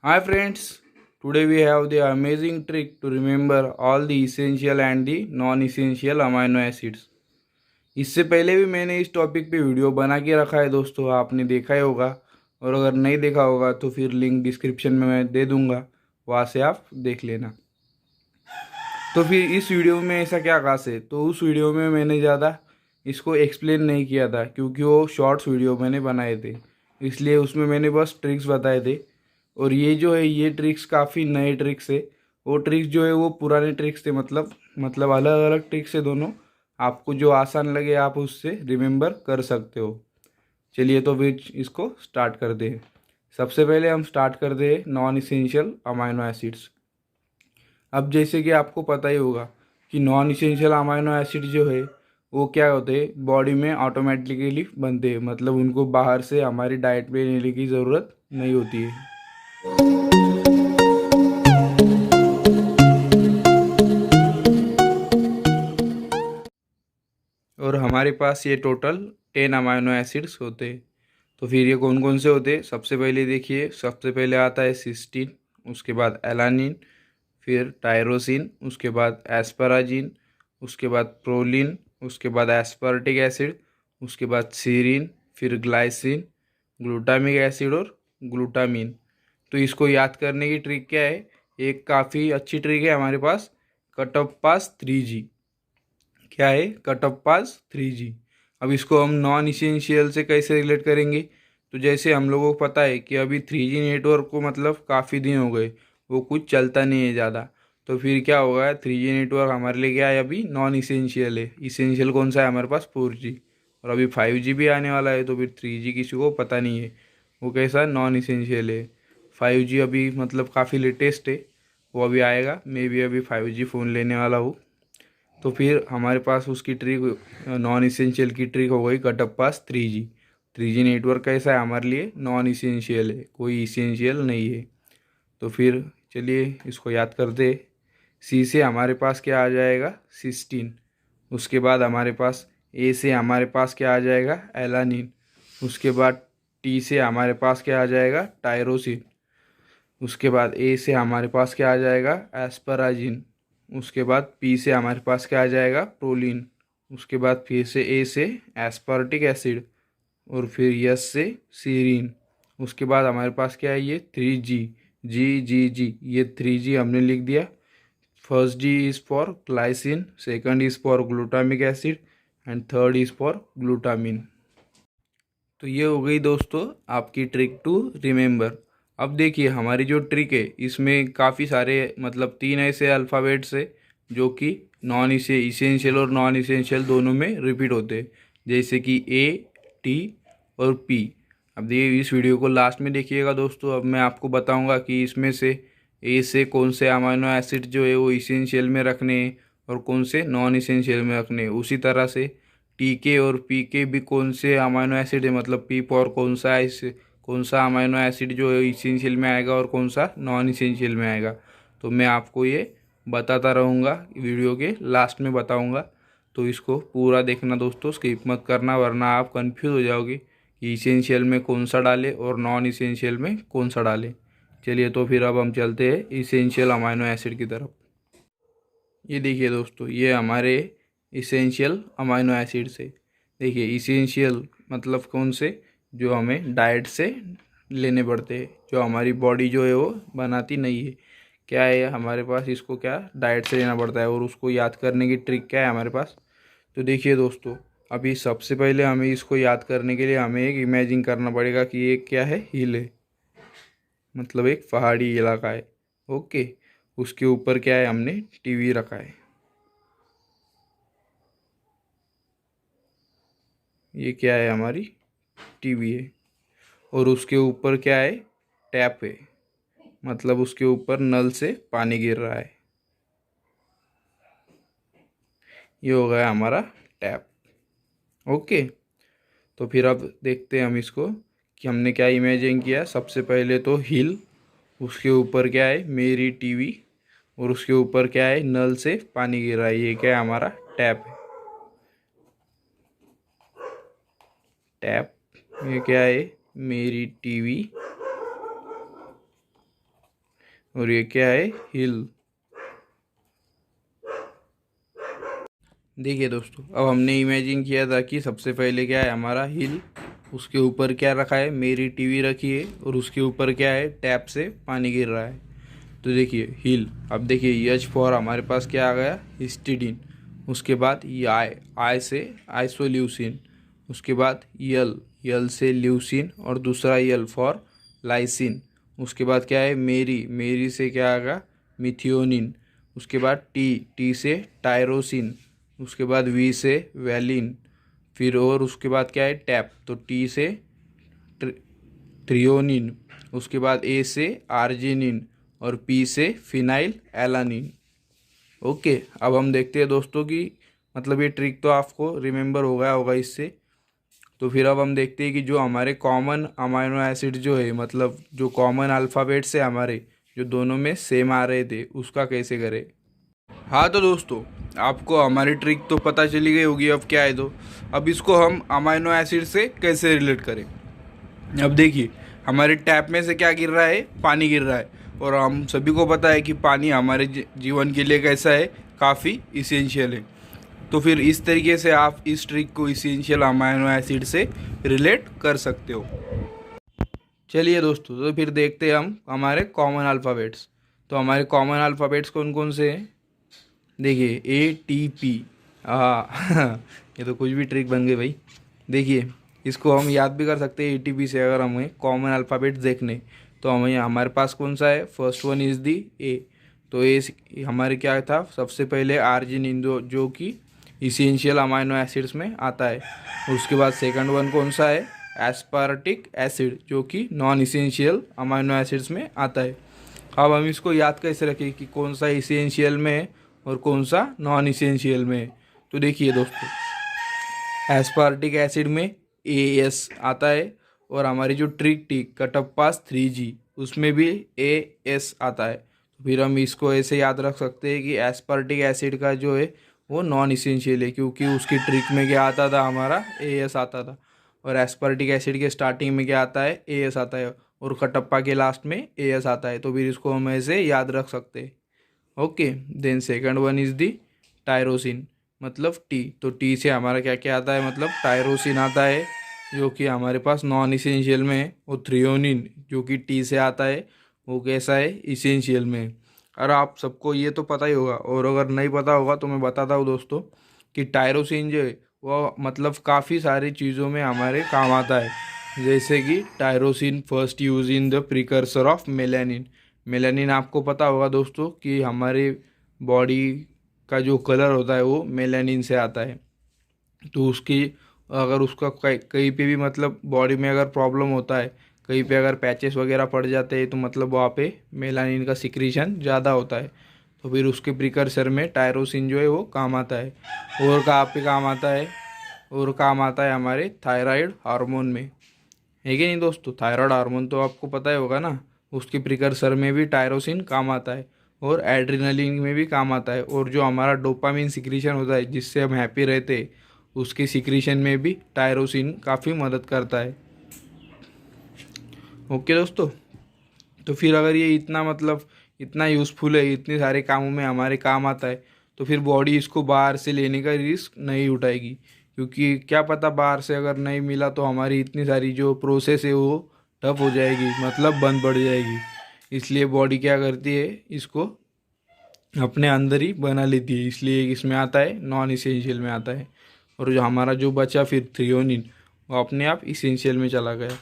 Hi friends, today we have the amazing trick to remember all the essential and the non-essential amino acids. इससे पहले भी मैंने इस topic पे video बना के रखा है दोस्तों, आपने देखा ही होगा। और अगर नहीं देखा होगा तो फिर लिंक डिस्क्रिप्शन में मैं दे दूंगा, वहाँ से आप देख लेना। तो फिर इस वीडियो में ऐसा क्या खास है, तो उस वीडियो में मैंने ज़्यादा इसको एक्सप्लेन नहीं किया था क्योंकि वो शॉर्ट्स वीडियो मैंने बनाए थे, इसलिए उसमें मैंने बस ट्रिक्स बताए थे। और ये जो है ये ट्रिक्स काफ़ी नए ट्रिक्स है। वो ट्रिक्स जो है वो पुराने ट्रिक्स थे, मतलब अलग अलग ट्रिक्स है दोनों। आपको जो आसान लगे आप उससे रिमेंबर कर सकते हो। चलिए तो फिर इसको स्टार्ट करते हैं। सबसे पहले हम स्टार्ट करते हैं नॉन इसेंशियल अमाइनो एसिड्स। अब जैसे कि आपको पता ही होगा कि नॉन इसेंशियल अमाइनो एसिड जो है वो क्या होते हैं, बॉडी में ऑटोमेटिकली बनते हैं, मतलब उनको बाहर से हमारी डाइट में लेने की ज़रूरत नहीं होती है। और हमारे पास ये टोटल 10 अमाइनो एसिड्स होते हैं। तो फिर ये कौन कौन से होते हैं, सबसे पहले देखिए, सबसे पहले आता है सिस्टीन, उसके बाद एलानिन, फिर टायरोसिन, उसके बाद एस्पराजिन, उसके बाद प्रोलिन, उसके बाद एस्पार्टिक एसिड, उसके बाद सीरिन, फिर ग्लाइसिन, ग्लूटामिक एसिड और ग्लूटामिन। तो इसको याद करने की ट्रिक क्या है, एक काफ़ी अच्छी ट्रिक है हमारे पास, कट ऑफ पास 3G। क्या है कट ऑफ पास 3G। अब इसको हम नॉन इसेंशियल से कैसे रिलेट करेंगे, तो जैसे हम लोगों को पता है कि अभी 3G नेटवर्क को मतलब काफ़ी दिन हो गए, वो कुछ चलता नहीं है ज़्यादा। तो फिर क्या होगा, 3G नेटवर्क हमारे लिए क्या है, अभी नॉन इसेंशियल है। इसेंशियल कौन सा है हमारे पास, 4G। और अभी 5G भी आने वाला है, तो फिर 3G किसी को पता नहीं है, वो कैसा नॉन इसेंशियल है। 5G अभी मतलब काफ़ी लेटेस्ट है, वो अभी आएगा। मैं भी अभी 5G फ़ोन लेने वाला हूँ। तो फिर हमारे पास उसकी ट्रिक, नॉन इसेंशियल की ट्रिक हो गई कट ऑफ पास 3G। 3G नेटवर्क कैसा है हमारे लिए, नॉन इसेंशियल है, कोई इसेंशियल नहीं है। तो फिर चलिए इसको याद करते। सी से हमारे पास क्या आ जाएगा, सिस्टीन। उसके बाद हमारे पास ए से हमारे पास क्या आ जाएगा, एलानिन। उसके बाद टी से हमारे पास क्या आ जाएगा, टायरोसिन। उसके बाद ए से हमारे पास क्या आ जाएगा, एस्पराजिन। उसके बाद पी से हमारे पास क्या आ जाएगा, प्रोलिन। उसके बाद फिर से ए से एस्पार्टिक एसिड, और फिर यस से सीरीन। उसके बाद हमारे पास क्या है, ये 3G। जी जी जी, ये 3G हमने लिख दिया। First G is for glycine, second is for glutamic acid, and third is for glutamine. तो ये हो गई दोस्तों आपकी ट्रिक टू रिमेंबर। अब देखिए हमारी जो ट्रिक है इसमें काफ़ी सारे मतलब तीन ऐसे अल्फ़ाबेट्स है जो कि नॉन इसे इसेंशियल और नॉन इसेंशियल दोनों में रिपीट होते हैं, जैसे कि ए, टी और पी। अब देखिए इस वीडियो को लास्ट में देखिएगा दोस्तों, अब मैं आपको बताऊंगा कि इसमें से ए से कौन से अमाइनो एसिड जो है वो इसेंशियल में रखने हैं और कौन से नॉन इसेंशियल में रखने हैं। उसी तरह से टी के और पी के भी कौन से अमाइनो एसिड है, मतलब पी फॉर कौन सा है, इस कौन सा अमाइनो एसिड जो है इसेंशियल में आएगा और कौन सा नॉन इसेंशियल में आएगा। तो मैं आपको ये बताता रहूँगा, वीडियो के लास्ट में बताऊँगा। तो इसको पूरा देखना दोस्तों, स्किप मत करना, वरना आप कंफ्यूज हो जाओगे कि इसेंशियल में कौन सा डालें और नॉन इसेंशियल में कौन सा डालें। चलिए तो फिर अब हम चलते हैं इसेंशियल अमाइनो एसिड की तरफ। ये देखिए दोस्तों, ये हमारे इसेंशियल अमाइनो एसिड से, देखिए इसेंशियल मतलब कौन से, जो हमें डाइट से लेने पड़ते हैं, जो हमारी बॉडी जो है वो बनाती नहीं है। क्या है हमारे पास, इसको क्या डाइट से लेना पड़ता है, और उसको याद करने की ट्रिक क्या है हमारे पास। तो देखिए दोस्तों, अभी सबसे पहले हमें इसको याद करने के लिए हमें एक इमेजिन करना पड़ेगा कि ये क्या है, हिल है, मतलब एक पहाड़ी इलाका है। ओके, उसके ऊपर क्या है, हमने टीवी रखा है। ये क्या है, हमारी टीवी है। और उसके ऊपर क्या है, टैप है, मतलब उसके ऊपर नल से पानी गिर रहा है। ये हो गया हमारा टैप। ओके, तो फिर अब देखते हैं हम इसको कि हमने क्या इमेजिन किया। सबसे पहले तो हिल, उसके ऊपर क्या है, मेरी टीवी, और उसके ऊपर क्या है, नल से पानी गिर रहा है। ये क्या है, हमारा टैप है। टैप, ये क्या है, मेरी टीवी, और ये क्या है, हिल। देखिए दोस्तों, अब हमने इमेजिन किया था कि सबसे पहले क्या है हमारा हिल, उसके ऊपर क्या रखा है, मेरी टीवी रखी है, और उसके ऊपर क्या है, टैप से पानी गिर रहा है। तो देखिए हिल। अब देखिए एच फॉर हमारे पास क्या आ गया, हिस्टिडीन। उसके बाद ये आई से आइसोल्यूसिन। उसके बाद यल से ल्यूसिन और दूसरा यल फॉर लाइसिन। उसके बाद क्या है, मेरी से क्या आएगा, मिथियोनिन। उसके बाद टी से टायरोसिन। उसके बाद वी से वैलिन। फिर और उसके बाद क्या है, टैप, तो टी से थ्रियोनिन। उसके बाद ए से आर्जिनिन और पी से फिनाइल एलानिन। ओके, अब हम देखते हैं दोस्तों कि मतलब ये ट्रिक तो आपको रिमेंबर हो गया होगा इससे। तो फिर अब हम देखते हैं कि जो हमारे कॉमन अमाइनो एसिड जो है, मतलब जो कॉमन अल्फ़ाबेट्स है हमारे, जो दोनों में सेम आ रहे थे, उसका कैसे करें। हाँ तो दोस्तों, आपको हमारी ट्रिक तो पता चली गई होगी। अब क्या है, तो अब इसको हम अमाइनो एसिड से कैसे रिलेट करें। अब देखिए, हमारे टैप में से क्या गिर रहा है, पानी गिर रहा है। और हम सभी को पता है कि पानी हमारे जीवन के लिए कैसा है, काफ़ी इसेंशियल है। तो फिर इस तरीके से आप इस ट्रिक को इसेंशियल अमाइनो एसिड से रिलेट कर सकते हो। चलिए दोस्तों, तो फिर देखते हैं हम हमारे कॉमन अल्फ़ाबेट्स। तो हमारे कॉमन अल्फ़ाबेट्स कौन कौन से हैं। देखिए ATP। हाँ ये तो कुछ भी ट्रिक बन गई भाई। देखिए, इसको हम याद भी कर सकते हैं ATP से, अगर हमें कॉमन अल्फ़ाबेट्स देखने। तो हमें हमारे पास कौन सा है, फर्स्ट वन इज़ दी ए। तो ए हमारे क्या था, सबसे पहले आर्जिनिन, जो कि इसेंशियल अमाइनो एसिड्स में आता है। उसके बाद सेकंड वन कौन सा है, एस्पार्टिक एसिड, जो कि नॉन इसेंशियल अमाइनो एसिड्स में आता है। अब हम इसको याद कैसे रखें कि कौन सा इसेंशियल में है और कौन सा नॉन इसेंशियल में है। तो देखिए दोस्तों, एस्पार्टिक एसिड में AS आता है, और हमारी जो ट्रिक टी कटप्पास 3G, उसमें भी AS आता है। तो फिर हम इसको ऐसे याद रख सकते हैं कि एस्पार्टिक एसिड का जो है वो नॉन इसेंशियल है, क्योंकि उसकी ट्रिक में क्या आता था, हमारा AS आता था। और एस्पार्टिक एसिड के स्टार्टिंग में क्या आता है, AS आता है, और कटप्पा के लास्ट में AS आता है। तो फिर इसको हम ऐसे याद रख सकते हैं। Okay, then second one is the tyrosine, मतलब टी। तो टी से हमारा क्या क्या आता है, मतलब टायरोसिन आता है, जो कि हमारे पास नॉन इसेंशियल में है। और थ्रियोनिन, जो कि टी से आता है, वो कैसा है, इसेंशियल में है। और आप सबको ये तो पता ही होगा, और अगर नहीं पता होगा तो मैं बताता हूँ दोस्तों कि टायरोसिन जो है वो मतलब काफ़ी सारी चीज़ों में हमारे काम आता है। जैसे कि tyrosine first use in the precursor of melanin. Melanin आपको पता होगा दोस्तों कि हमारे बॉडी का जो कलर होता है वो मेलानिन से आता है। तो उसकी, अगर उसका कहीं पे भी मतलब बॉडी में अगर प्रॉब्लम होता है, कहीं पे अगर पैचेस वगैरह पड़ जाते हैं, तो मतलब वहाँ पे मेलानिन का सिक्रीशन ज़्यादा होता है। तो फिर उसके प्रिकर्सर में टायरोसिन जो है वो काम आता है। और कहाँ पे काम आता है, और काम आता है हमारे थायराइड हार्मोन में, है कि नहीं दोस्तों। थायराइड हार्मोन तो आपको पता ही होगा ना, उसके प्रिकर्सर में भी टायरोसिन काम आता है, और एड्रेनलिन में भी काम आता है। और जो हमारा डोपामिन सिक्रीशन होता है, जिससे हम हैप्पी रहते हैं, उसके सिक्रीशन में भी टायरोसिन काफ़ी मदद करता है। ओके दोस्तों, तो फिर अगर ये इतना मतलब इतना यूज़फुल है, इतने सारे कामों में हमारे काम आता है, तो फिर बॉडी इसको बाहर से लेने का रिस्क नहीं उठाएगी। क्योंकि क्या पता बाहर से अगर नहीं मिला तो हमारी इतनी सारी जो प्रोसेस है वो ठप हो जाएगी, मतलब बंद पड़ जाएगी। इसलिए बॉडी क्या करती है, इसको अपने अंदर ही बना लेती है। इसलिए इसमें आता है, नॉन इसेंशियल में आता है। और जो हमारा जो बचा फिर थ्रियोनिन, वो अपने आप इसेंशियल में चला गया,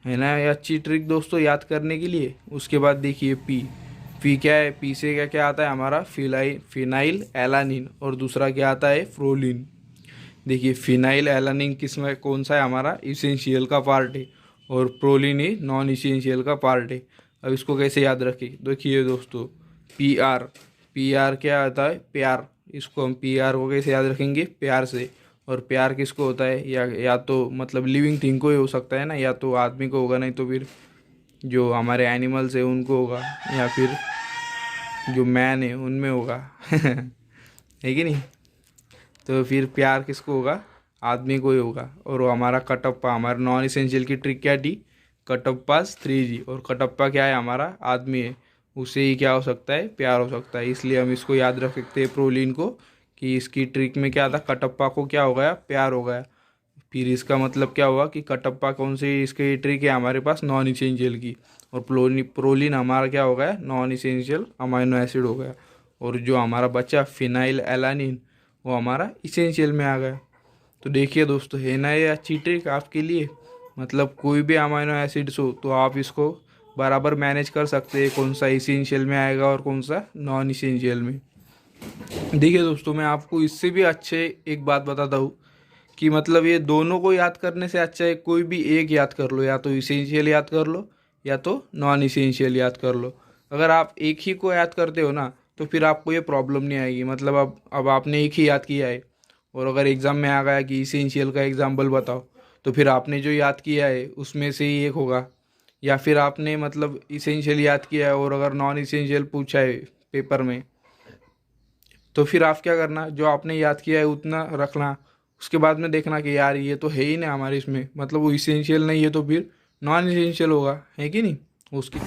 है ना। ये अच्छी ट्रिक दोस्तों याद करने के लिए। उसके बाद देखिए पी क्या है, पी से क्या क्या आता है हमारा, फिनाइल एलानिन, और दूसरा क्या आता है, फ्रोलिन। देखिए फिनाइल एलानिन किस में कौन सा है, हमारा इसेंशियल का पार्ट है, और प्रोलिन ही नॉन इसेंशियल का पार्ट है। अब इसको कैसे याद रखें, देखिए दोस्तों, PR, PR क्या आता है, प्यार। इसको हम PR को कैसे याद रखेंगे, प्यार से। और प्यार किसको होता है, या तो मतलब लिविंग थिंग को ही हो सकता है ना, या तो आदमी को होगा, नहीं तो फिर जो हमारे एनिमल्स है उनको होगा, या फिर जो मैन है उनमें होगा है कि नहीं। तो फिर प्यार किसको होगा, आदमी को ही होगा। और वो हमारा कटप्पा, हमारा नॉन इसेंशियल की ट्रिक क्या थी, कटप्पास 3G। और कटप्पा क्या है, हमारा आदमी है। उससे ही क्या हो सकता है, प्यार हो सकता है। इसलिए हम इसको याद रख सकते हैं प्रोलीन को, कि इसकी ट्रिक में क्या था, कटप्पा को क्या हो गया, प्यार हो गया। फिर इसका मतलब क्या हुआ कि कटप्पा कौन सी इसकी ट्रिक है हमारे पास, नॉन इसेंशियल की, और प्रोलीन हमारा क्या हो गया, नॉन इसेंशियल अमाइनो एसिड हो गया। और जो हमारा बचा फिनाइल एलानिन, वो हमारा इसेंशियल में आ गया। तो देखिए दोस्तों, है ना ये अच्छी ट्रिक आपके लिए। मतलब कोई भी अमाइनो एसिड्स हो तो आप इसको बराबर मैनेज कर सकते हैं, कौन सा इसेंशियल में आएगा और कौन सा नॉन इसेंशियल में। देखिए दोस्तों, मैं आपको इससे भी अच्छे एक बात बताता हूँ कि मतलब ये दोनों को याद करने से अच्छा है कोई भी एक याद कर लो, या तो इसेंशियल याद कर लो या तो नॉन इसेंशियल याद कर लो। अगर आप एक ही को याद करते हो ना, तो फिर आपको ये प्रॉब्लम नहीं आएगी। मतलब अब आपने एक ही याद किया है, और अगर एग्ज़ाम में आ गया कि इसेंशियल का एग्जाम्पल बताओ, तो फिर आपने जो याद किया है उसमें से ही एक होगा। या फिर आपने मतलब इसेंशियल याद किया है और अगर नॉन इसेंशियल पूछा है पेपर में, तो फिर आप क्या करना, जो आपने याद किया है उतना रखना। उसके बाद में देखना कि यार ये तो है ही नहीं हमारे इसमें, मतलब वो इसेंशियल नहीं है, तो फिर नॉन इसेंशियल होगा, है कि नहीं उसकी।